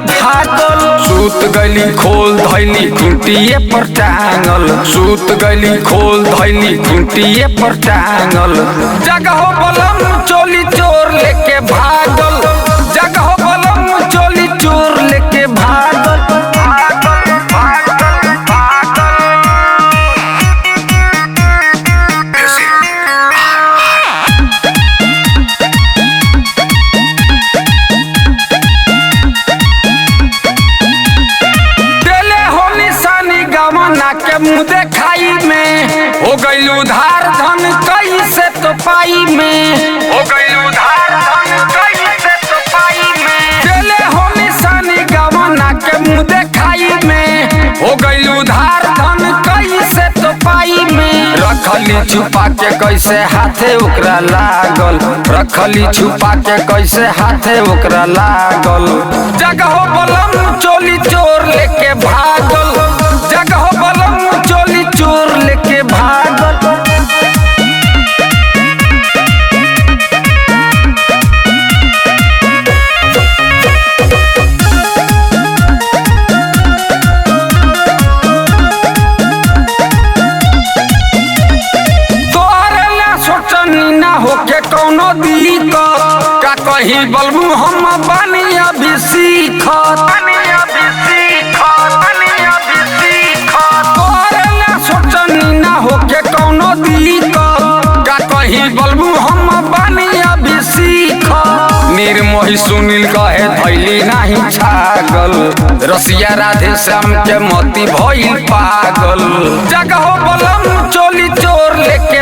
भागल। सूत गली खोल धैली खूंटिए पर टांगल। सूत गली खोल धैली खूंटिए पर टांगल। जगह बलम चोली चोर लेके भागल। जगह बलम चोली चोर लेके भागल। के मुँह देखाई में हो गई उधार धन कैसे तो पाई में। हो गई उधार धन कैसे तो पाई में। चले हो निशानी गवाना के मुँह देखाई में हो गई उधार धन कैसे तो पाई में। रखली छुपा के कैसे हाथे ओकरा लागल। रखली छुपा के कैसे हाथे ओकरा लागल। जगह बलम चोली चोर लेके भागल। जगह बलम चोली चोर लेके भागल। तोहरे ला सोचनी ना होके कौनो दिक्कत। का कही बलबू हम बानी अभी सीखत। होके कौनो दिक्कत। का कही बलबू हम बानी अभी सीख। निर्मोही सुनील कहे धैली नहीं छागल। रसिया राधे श्याम के मोती भइल पागल। जगह बलम चोली चोर लेके